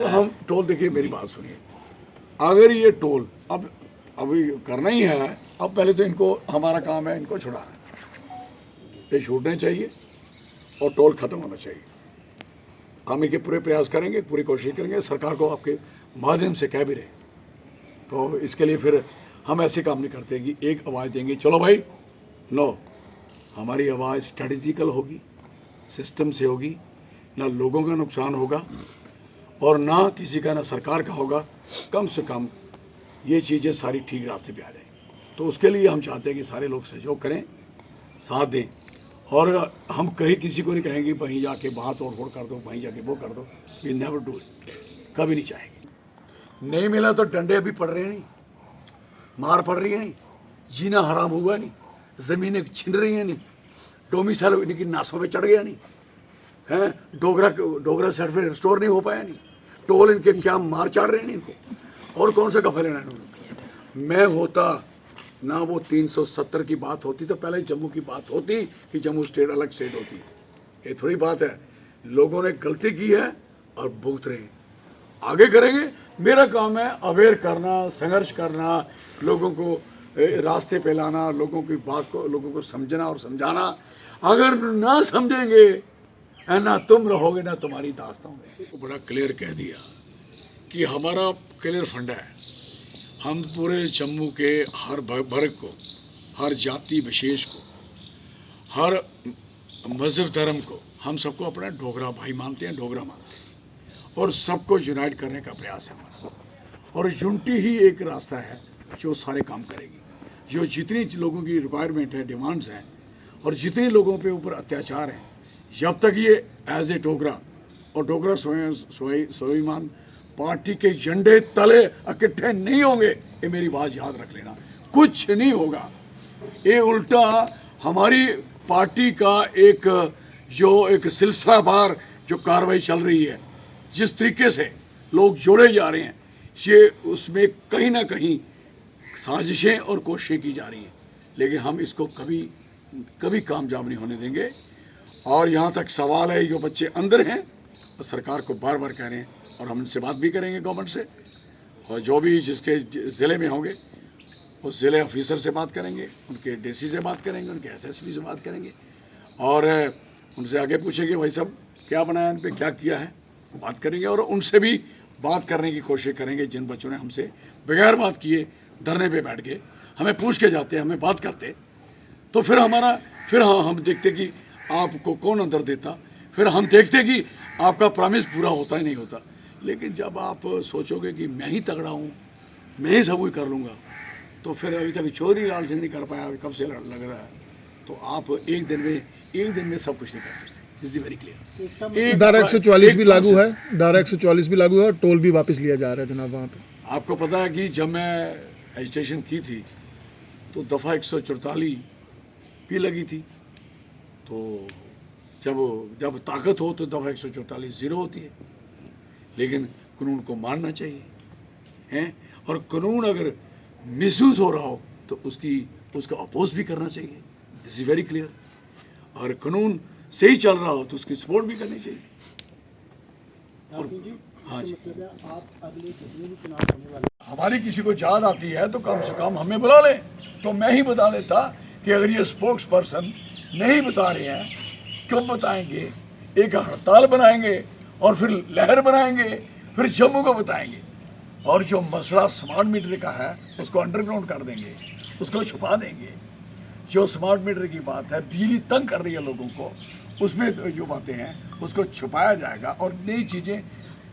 हम टोल, देखिए मेरी बात सुनिए, अगर ये टोल अब अभी करना ही है, अब पहले तो इनको, हमारा काम है इनको छुड़ाना, ये छूटने चाहिए और टोल खत्म होना चाहिए। हम इनके पूरे प्रयास करेंगे, पूरी कोशिश करेंगे, सरकार को आपके माध्यम से कह भी रहे। तो इसके लिए फिर हम ऐसे काम नहीं करते कि एक आवाज़ देंगे चलो भाई, नो, हमारी आवाज़ स्ट्रेटेजिकल होगी, सिस्टम से होगी, ना लोगों का नुकसान होगा और ना किसी का, ना सरकार का होगा। कम से कम ये चीज़ें सारी ठीक रास्ते पे आ जाए। तो उसके लिए हम चाहते हैं कि सारे लोग सहयोग करें, साथ दें, और हम कहीं किसी को नहीं कहेंगे वहीं जाके वहाँ तोड़ फोड़ कर दो, वहीं जाके वो कर दो। वी नेवर डू इट, कभी नहीं चाहेंगे। नहीं मिला तो डंडे अभी पड़ रहे हैं, नहीं मार पड़ रही है, नहीं जीना हराम हुआ, नहीं ज़मीनें छिन रही हैं, नहीं डोमिसाइल इनकी नासों पे चढ़ गया, नहीं है डोगरा सर्टिफिकेट रिस्टोर नहीं हो पाया, नहीं टोल इनके क्या मार चाड़ रहे हैं इनको, और कौन सा गफे लेना इन्होंने। मैं होता ना वो 370 की बात होती तो पहले जम्मू की बात होती कि जम्मू स्टेट अलग स्टेट होती। ये थोड़ी बात है, लोगों ने गलती की है और भुगत रहे हैं, आगे करेंगे। मेरा काम है अवेयर करना, संघर्ष करना, लोगों को रास्ते पे लाना, लोगों की बात को, लोगों को समझना और समझाना। अगर ना समझेंगे, ना तुम रहोगे ना तुम्हारी दास्तां होंगे। बड़ा क्लियर कह दिया कि हमारा क्लियर फंडा है, हम पूरे जम्मू के हर वर्ग को, हर जाति विशेष को, हर मजहब धर्म को, हम सबको अपना डोगरा भाई मानते हैं, डोगरा मानते हैं, और सबको यूनाइट करने का प्रयास है हमारा। और यूनिटी ही एक रास्ता है जो सारे काम करेगी। जो जितनी लोगों की रिक्वायरमेंट है, डिमांड्स हैं, और जितने लोगों पे ऊपर अत्याचार हैं, जब तक ये एज ए डोगरा और डोगरा स्वाभिमान पार्टी के झंडे तले इकट्ठे नहीं होंगे, ये मेरी बात याद रख लेना, कुछ नहीं होगा। ये उल्टा हमारी पार्टी का एक सिलसिलावार जो कार्रवाई चल रही है, जिस तरीके से लोग जोड़े जा रहे हैं, ये उसमें कहीं ना कहीं साजिशें और कोशिशें की जा रही हैं, लेकिन हम इसको कभी कभी कामयाब नहीं होने देंगे। और यहाँ तक सवाल है, जो बच्चे अंदर हैं और सरकार को बार बार कह रहे हैं, और हम इनसे बात भी करेंगे गवर्नमेंट से, और जो भी जिसके ज़िले में होंगे उस ज़िले ऑफिसर से बात करेंगे, उनके डीसी से बात करेंगे, उनके एसएसपी से बात करेंगे, और उनसे आगे पूछेंगे भाई साहब क्या बनाया, इन पर क्या किया है, बात करेंगे। और उनसे भी बात करने की कोशिश करेंगे जिन बच्चों ने हमसे बगैर बात किए धरने पे बैठ गए, हमें पूछ के जाते, हमें बात करते, तो फिर हाँ हम देखते कि आपको कौन अंदर देता, फिर हम देखते कि आपका प्रॉमिस पूरा होता ही नहीं होता। लेकिन जब आप सोचोगे कि मैं ही तगड़ा हूँ, मैं ही सब कुछ कर लूँगा, तो फिर अभी तक चौधरी लाल सिंह नहीं कर पाया, कब से लग रहा है, तो आप एक दिन में सब कुछ नहीं कर सकते। This is very clear. धारा 144 भी लागू है, धारा 144 भी लागू है, और टोल भी वापस लिया जा रहा है जनाब वहाँ पे। आपको पता है कि जब मैं एजिटेशन की थी तो दफ़ा 144 भी लगी थी, तो जब ताकत हो तो दफ़ा 144 ज़ीरो होती है। लेकिन कानून को मानना चाहिए हैं, और कानून अगर मिसयूज हो रहा हो तो उसका अपोज भी करना चाहिए। This is very clear. और कानून सही चल रहा हो तो उसकी सपोर्ट भी करनी चाहिए। और हाँ जी, आप अगले जितने भी चुनाव होने वाले, हमारी किसी को याद आती है तो कम से कम हमें बुला लें, तो मैं ही बता देता कि अगर ये स्पोक्स पर्सन नहीं बता रहे हैं, क्यों बताएंगे। एक हड़ताल बनाएंगे और फिर लहर बनाएंगे, फिर जम्मू को बताएंगे, और जो मसला स्मार्ट मीटर का है उसको अंडरग्राउंड कर देंगे, उसको छुपा देंगे। जो स्मार्ट मीटर की बात है, बिजली तंग कर रही है लोगों को, उसमें जो बातें हैं उसको छुपाया जाएगा और नई चीज़ें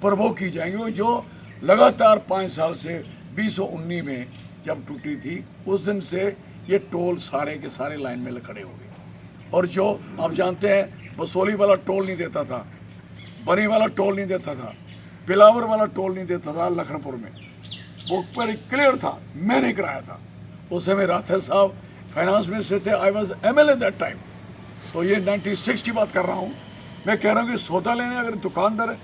प्रवोक की जाएंगी। जो लगातार 5 साल से 2019 में जब टूटी थी, उस दिन से ये टोल सारे के सारे लाइन में खड़े हो गए। और जो आप जानते हैं, बसोली वाला टोल नहीं देता था, बनी वाला टोल नहीं देता था, बिलावर वाला टोल नहीं देता था लखनपुर में, वो पर क्लियर था, मैंने कराया था। उस समय राठौर साहब फाइनेंस मिनिस्टर थे, I was MLA that time. तो ये 96 की बात कर रहा हूँ। मैं कह रहा हूँ कि सौदा लेने अगर दुकानदार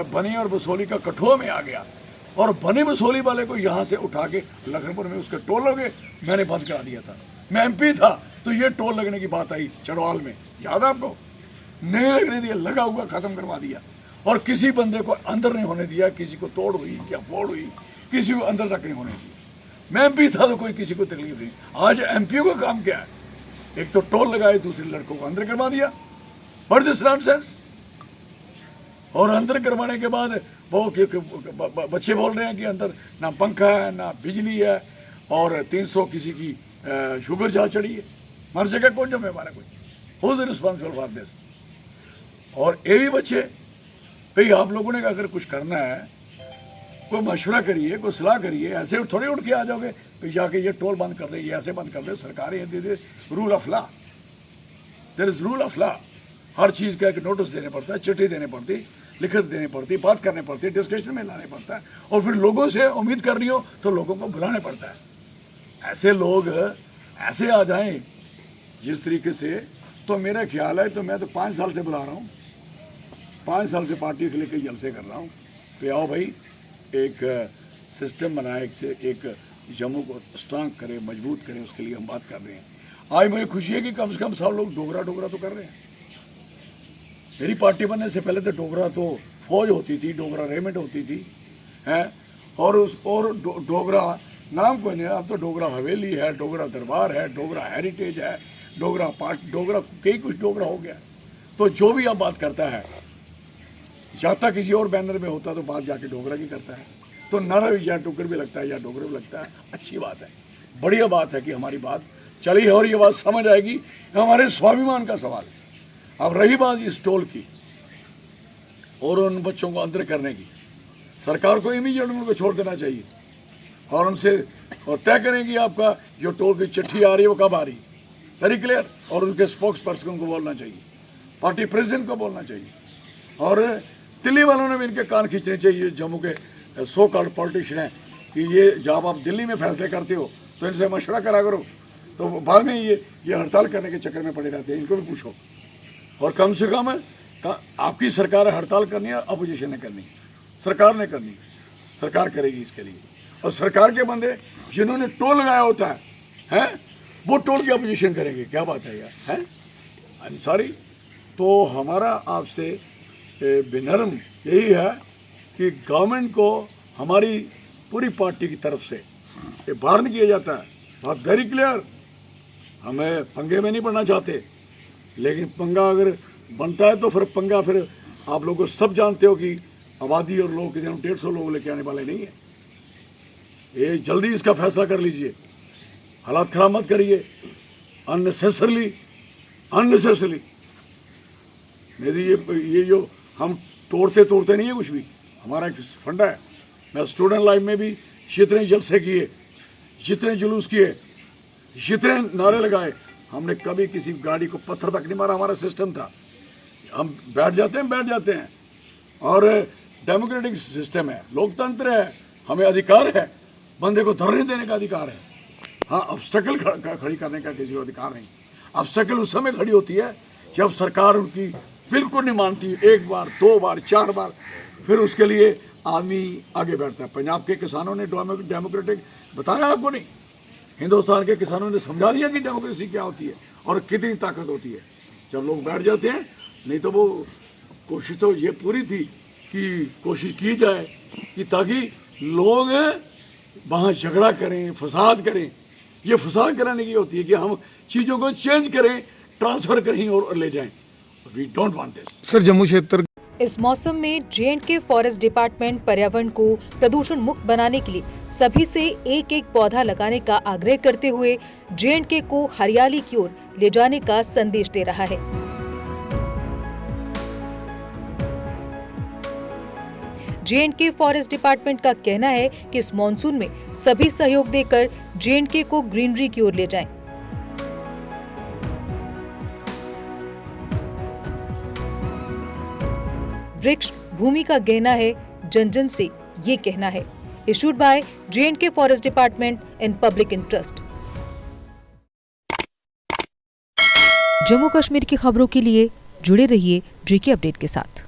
बनी और बसोली का कठुआ में आ गया, और बनी बसोली वाले को यहाँ से उठा के लखनपुर में उसके टोल लगे, मैंने बंद करा दिया था। मैं MP था तो ये टोल लगने की बात आई चढ़वाल में, याद है आपको? नहीं लगने दिया, लगा हुआ ख़त्म करवा दिया। और किसी बंदे को अंदर नहीं होने दिया, किसी को तोड़ हुई क्या फोड़ हुई, किसी को अंदर तक नहीं होने दिया। मैं एमपी था तो कोई किसी को तकलीफ नहीं। आज एमपी का काम क्या है? एक तो टोल लगाए, दूसरे लड़कों को अंदर करवा दिया। What this nonsense. और अंदर करवाने के बाद वो बच्चे बोल रहे हैं कि अंदर ना पंखा है ना बिजली है और 300 किसी की शुगर जा चढ़ी है। मर जगह कौन जिम्मेवार है? कोई who is responsible for this? और ये भी बच्चे भाई, आप लोगों ने अगर कुछ करना है कोई मशवरा करिए, कोई सलाह करिए। ऐसे थोड़े उठ के आ जाओगे भाई जाके ये टोल बंद कर दे, ये ऐसे बंद कर दे। सरकार ये दे दे, rule of law, there is rule of law. हर चीज़ का एक नोटिस देने पड़ता है, चिट्ठी देने पड़ती, लिखित देनी पड़ती, बात करनी पड़ती, डिस्कशन में लाने पड़ता है। और फिर लोगों से उम्मीद कर रही हो तो लोगों को बुलाने पड़ता है। ऐसे लोग ऐसे आ जाएं जिस तरीके से, तो मेरा ख्याल है, तो मैं तो 5 साल से बुला रहा हूँ, 5 साल से पार्टी के लेकर जलसे कर रहा हूँ कि आओ भाई एक सिस्टम बनाए, एक जम्मू को स्ट्रांग करे, मजबूत करे, उसके लिए हम बात कर रहे हैं। आज मुझे खुशी है कि कम से कम सब लोग डोगरा तो कर रहे हैं। मेरी पार्टी बनने से पहले तो डोगरा तो फौज होती थी, डोगरा रेजिमेंट होती थी हैं, और डोगरा नाम कोई नहीं। अब तो डोगरा हवेली है, डोगरा दरबार है, डोगरा हेरिटेज है, डोगरा कई कुछ डोगरा हो गया। तो जो भी अब बात करता है, जाता किसी और बैनर में होता तो बात जाके डोगरा की करता है। तो नारा या टुकर भी लगता है या डोगरा भी लगता है। अच्छी बात है, बढ़िया बात है कि हमारी बात चली है और ये बात समझ आएगी। हमारे स्वाभिमान का सवाल है। अब रही बात इस टोल की और उन बच्चों को अंदर करने की, सरकार को इमीडिएट उनको छोड़ देना चाहिए और उनसे और तय करेंगी आपका जो टोल की चिट्ठी आ रही है वो कब आ रही, वेरी क्लियर। और उनके स्पोक्स पर्सन को बोलना चाहिए, पार्टी प्रेसिडेंट को बोलना चाहिए। और दिल्ली वालों ने भी इनके कान खींचने चाहिए, जम्मू के सो कॉल्ड पॉलिटिशियन हैं, कि ये जब आप दिल्ली में फैसले करते हो तो इनसे मशवरा करा करो। तो बाद में ये हड़ताल करने के चक्कर में पड़े रहते हैं, इनको भी पूछो। और कम से कम आपकी सरकार हड़ताल करनी है, अपोजिशन ने करनी, सरकार ने करनी, सरकार करेगी इसके लिए। और सरकार के बंदे जिन्होंने टोल लगाया होता है वो टोल की अपोजिशन करेंगे, क्या बात है यार, है आई एम सॉरी। तो हमारा आपसे विनम्र यही है कि गवर्नमेंट को हमारी पूरी पार्टी की तरफ से ये वार्न किया जाता है, बहुत वेरी क्लियर। हमें पंगे में नहीं पड़ना चाहते, लेकिन पंगा अगर बनता है तो फिर पंगा, फिर आप लोग सब जानते हो कि आबादी और लोग कितने 150 लोग लेके आने वाले नहीं है। ये जल्दी इसका फैसला कर लीजिए, हालात खराब मत करिए अननेसेसरली। मेरी ये जो हम तोड़ते नहीं है कुछ भी, हमारा एक फंडा है। मैं स्टूडेंट लाइफ में भी जितने जलसे किए, जितने जुलूस किए, जितने नारे लगाए, हमने कभी किसी गाड़ी को पत्थर तक नहीं मारा। हमारा सिस्टम था, हम बैठ जाते हैं और डेमोक्रेटिक सिस्टम है, लोकतंत्र है, हमें अधिकार है, बंदे को धरने देने का अधिकार है। हाँ, ऑब्स्टेकल खड़ी करने का किसी को अधिकार नहीं। ऑब्स्टेकल उस समय खड़ी होती है जब सरकार उनकी बिल्कुल नहीं मानती, 1 बार 2 बार 4 बार, फिर उसके लिए आदमी आगे बैठता है। पंजाब के किसानों ने डेमोक्रेटिक बताया आपको नहीं, हिंदुस्तान के किसानों ने समझा दिया कि डेमोक्रेसी क्या होती है और कितनी ताकत होती है जब लोग बैठ जाते हैं। नहीं तो वो कोशिश तो ये पूरी थी कि कोशिश की जाए कि ताकि लोग वहाँ झगड़ा करें, फसाद करें। ये फसाद कराने की होती है कि हम चीज़ों को चेंज करें, ट्रांसफ़र करें और ले जाएं। We don't want this. Sir, Jammu क्षेत्र इस मौसम में J&K फॉरेस्ट डिपार्टमेंट पर्यावरण को प्रदूषण मुक्त बनाने के लिए सभी से एक पौधा लगाने का आग्रह करते हुए J&K को हरियाली की ओर ले जाने का संदेश दे रहा है। J&K फॉरेस्ट डिपार्टमेंट का कहना है कि इस मॉनसून में सभी सहयोग देकर J&K को ग्रीनरी की ओर ले जाएं। वृक्ष भूमि का गहना है, जन जन से ये कहना है। Issued by J&K forest department in public interest. Jammu Kashmir की खबरों के लिए जुड़े रहिए JK अपडेट के साथ।